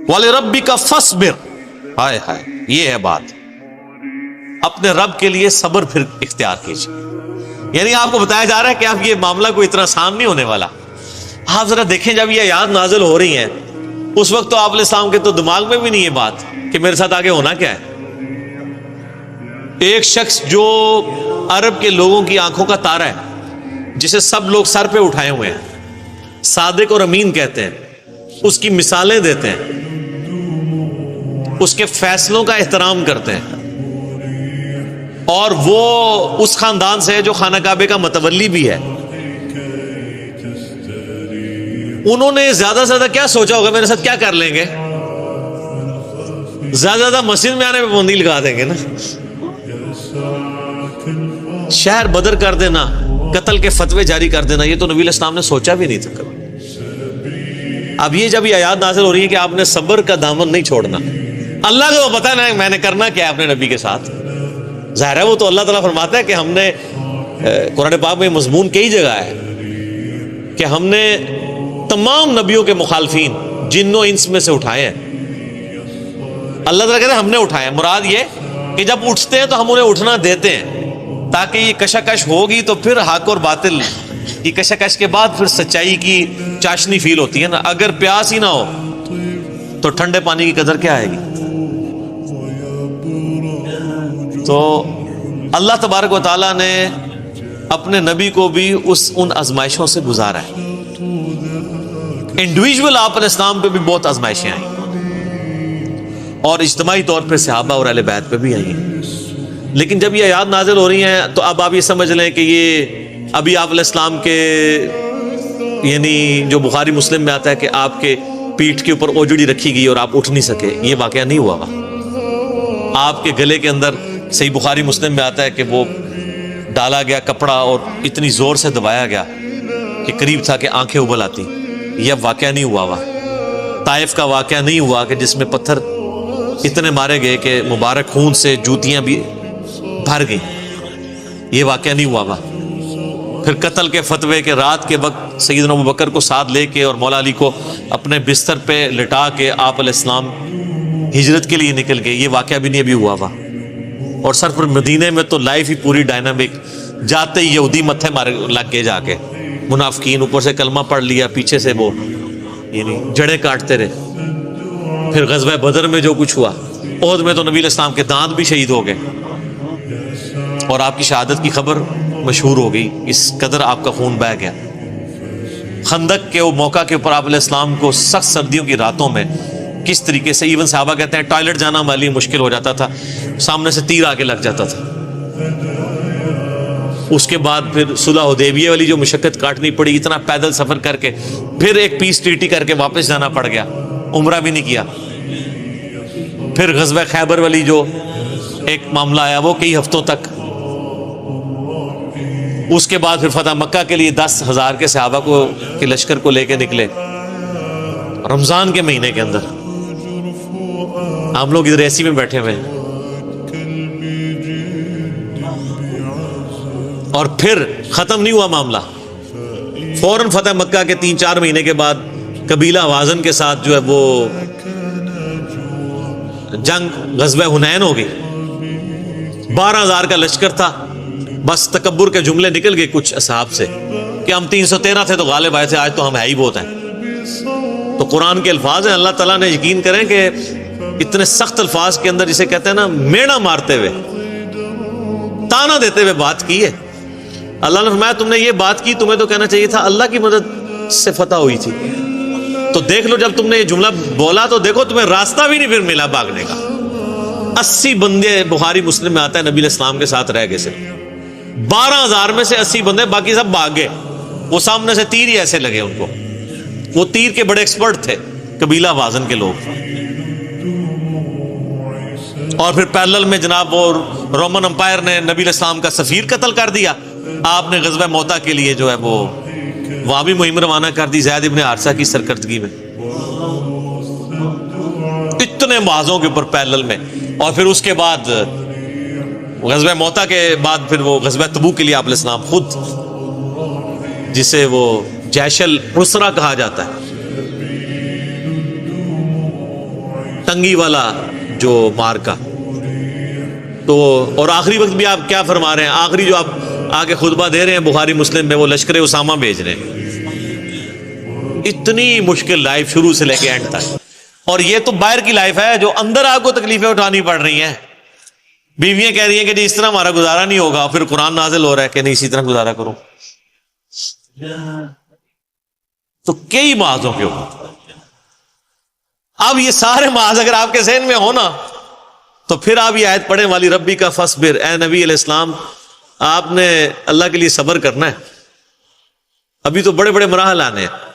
وَلِرَبِّكَ فَاصْبِرْ، ہائے ہائے، یہ ہے بات، اپنے رب کے لیے صبر پھر اختیار کیجیے۔ یعنی آپ کو بتایا جا رہا ہے کہ اب یہ معاملہ کوئی اتنا آسان نہیں ہونے والا۔ آپ ذرا دیکھیں، جب یہ آیات نازل ہو رہی ہیں اس وقت تو آپ علیہ السلام کے تو دماغ میں بھی نہیں یہ بات کہ میرے ساتھ آگے ہونا کیا ہے۔ ایک شخص جو عرب کے لوگوں کی آنکھوں کا تارا ہے، جسے سب لوگ سر پہ اٹھائے ہوئے ہیں، صادق اور امین کہتے ہیں، اس کی مثالیں دیتے ہیں، اس کے فیصلوں کا احترام کرتے ہیں، اور وہ اس خاندان سے ہے جو خانہ کعبے کا متولی بھی ہے۔ انہوں نے زیادہ سے زیادہ کیا سوچا ہوگا، میرے ساتھ کیا کر لیں گے؟ زیادہ زیادہ مسجد میں آنے پہ پابندی لگا دیں گے نا، شہر بدر کر دینا، قتل کے فتوے جاری کر دینا، یہ تو نبی علیہ السلام نے سوچا بھی نہیں تھا کبھی۔ اب یہ جب یہ آیات نازل ہو رہی ہے کہ آپ نے صبر کا دامن نہیں چھوڑنا، اللہ کو پتہ نہیں میں نے کرنا کیا ہے اپنے نبی کے ساتھ۔ ظاہر ہے وہ تو اللہ تعالیٰ فرماتا ہے کہ ہم نے قرآن پاک میں مضمون کئی جگہ ہے کہ ہم نے تمام نبیوں کے مخالفین جن و انس میں سے اٹھائے ہیں۔ اللہ تعالیٰ کہتے ہیں ہم نے اٹھائے ہیں، مراد یہ کہ جب اٹھتے ہیں تو ہم انہیں اٹھنا دیتے ہیں، تاکہ یہ کشاکش ہوگی تو پھر حق اور باطل کی کشاکش کے بعد پھر سچائی کی چاشنی فیل ہوتی ہے نا۔ اگر پیاس ہی نہ ہو تو ٹھنڈے پانی کی قدر کیا آئے گی؟ تو اللہ تبارک و تعالیٰ نے اپنے نبی کو بھی ان آزمائشوں سے گزارا ہے۔ انڈیویجول آپ علیہ السلام پہ بھی بہت آزمائشیں آئیں، اور اجتماعی طور پہ صحابہ اور اہل بیت پہ بھی آئی ہیں۔ لیکن جب یہ آیات نازل ہو رہی ہیں تو اب آپ یہ سمجھ لیں کہ یہ ابھی آپ علیہ السلام کے، یعنی جو بخاری مسلم میں آتا ہے کہ آپ کے پیٹھ کے اوپر اوجڑی رکھی گئی اور آپ اٹھ نہیں سکے، یہ واقعہ نہیں ہوا گا۔ آپ کے گلے کے اندر، صحیح بخاری مسلم میں آتا ہے کہ وہ ڈالا گیا کپڑا اور اتنی زور سے دبایا گیا کہ قریب تھا کہ آنکھیں ابل آتی، یہ واقعہ نہیں ہوا ہوا۔ طائف کا واقعہ نہیں ہوا کہ جس میں پتھر اتنے مارے گئے کہ مبارک خون سے جوتیاں بھی بھر گئیں، یہ واقعہ نہیں ہوا ہوا۔ پھر قتل کے فتوے کے رات کے وقت سیدنا ابوبکر کو ساتھ لے کے اور مولا علی کو اپنے بستر پہ لٹا کے آپ علیہ السلام ہجرت کے لیے نکل گئے، یہ واقعہ بھی نہیں ابھی ہوا ہوا۔ اور سر پر مدینے میں تو لائف ہی پوری ڈائنامک، جاتے ہی یہودی متھے مارے لگ کے، جا کے منافقین، اوپر سے کلمہ پڑھ لیا، پیچھے سے وہ یعنی جڑیں کاٹتے رہے۔ پھر غزوہ بدر میں جو کچھ ہوا، احد میں تو نبی علیہ السلام کے دانت بھی شہید ہو گئے، اور آپ کی شہادت کی خبر مشہور ہو گئی، اس قدر آپ کا خون بہہ گیا۔ خندق کے وہ موقع کے اوپر آپ علیہ السلام کو سخت سردیوں کی راتوں میں کس طریقے سے، ایون صحابہ کہتے ہیں ٹوائلٹ جانا ہمارے لیے مشکل ہو جاتا تھا، سامنے سے تیر آ کے لگ جاتا تھا۔ اس کے بعد پھر صلح حدیبیہ والی جو مشقت کاٹنی پڑی، اتنا پیدل سفر کر کے، پھر ایک پیس ٹریٹی کر کے واپس جانا پڑ گیا، عمرہ بھی نہیں کیا۔ پھر غزوہ خیبر والی جو ایک معاملہ آیا، وہ کئی ہفتوں تک۔ اس کے بعد پھر فتح مکہ کے لیے 10,000 کے صحابہ کو کے لشکر کو لے کے نکلے رمضان کے مہینے کے اندر۔ ہم لوگ ادھر ایسی میں بیٹھے ہوئے ہیں، اور پھر ختم نہیں ہوا معاملہ، فوراً فتح مکہ کے 3-4 مہینے کے بعد قبیلہ حوازن کے ساتھ جو ہے وہ جنگ غزوہ حنین ہو گئی۔ 12,000 کا لشکر تھا، بس تکبر کے جملے نکل گئے کچھ اصحاب سے کہ ہم 313 تھے تو غالب آئے تھے، آج تو ہم ہے ہی بہت ہیں۔ تو قرآن کے الفاظ ہیں، اللہ تعالیٰ نے یقین کریں کہ اتنے سخت الفاظ کے اندر، جسے کہتے ہیں نا میڑا مارتے ہوئے، تانا دیتے ہوئے بات کی ہے۔ اللہ نے فرمایا تم نے یہ بات کی، تمہیں تو کہنا چاہیے تھا اللہ کی مدد سے فتح ہوئی تھی۔ تو دیکھ لو، جب تم نے یہ جملہ بولا تو دیکھو تمہیں راستہ بھی نہیں پھر ملا بھاگنے کا۔ 80 بندے بخاری مسلم میں آتا ہے نبی علیہ السلام کے ساتھ رہ گئے، صرف 12,000 میں سے 80 بندے، باقی سب بھاگ گئے۔ وہ سامنے سے تیر ہی ایسے لگے ان کو، وہ تیر کے بڑے ایکسپرٹ تھے قبیلہ وازن کے لوگ۔ اور پھر پیرلل میں جناب وہ رومن امپائر نے نبی علیہ السلام کا سفیر قتل کر دیا۔ آپ نے غزوہ موتا کے لیے جو ہے وہ وہاں بھی مہم روانہ کر دی زید ابن حارثہ کی سرکردگی میں، اتنے معاذوں کے اوپر پیرلل میں۔ اور پھر اس کے بعد غزوہ موتا کے بعد پھر وہ غزوہ تبوک کے لیے آپ علیہ السلام خود، جسے وہ جیش العسرہ کہا جاتا ہے، تنگی والا جو مارکا. تو اور آخری وقت بھی آپ کیا فرما رہے ہیں؟ آخری جو آپ آگے خطبہ دے رہے ہیں بخاری مسلم میں، وہ لشکر اسامہ بھیج رہے ہیں. اتنی مشکل لائف شروع سے لے کے اینڈ تک. اور یہ تو باہر کی لائف ہے، جو اندر آپ کو تکلیفیں اٹھانی پڑ رہی ہیں. بیویاں کہہ رہی ہیں کہ جی اس طرح ہمارا گزارا نہیں ہوگا، پھر قرآن نازل ہو رہا ہے کہ نہیں اسی طرح گزارا کرو. تو کئی معاذوں کے اوپر. اب یہ سارے معاذ اگر آپ کے ذہن میں ہو نا، تو پھر آپ یہ آیت پڑھیں والی ربی کا فصبر. اے نبی علیہ السلام، آپ نے اللہ کے لیے صبر کرنا ہے. ابھی تو بڑے بڑے مراحل آنے ہیں.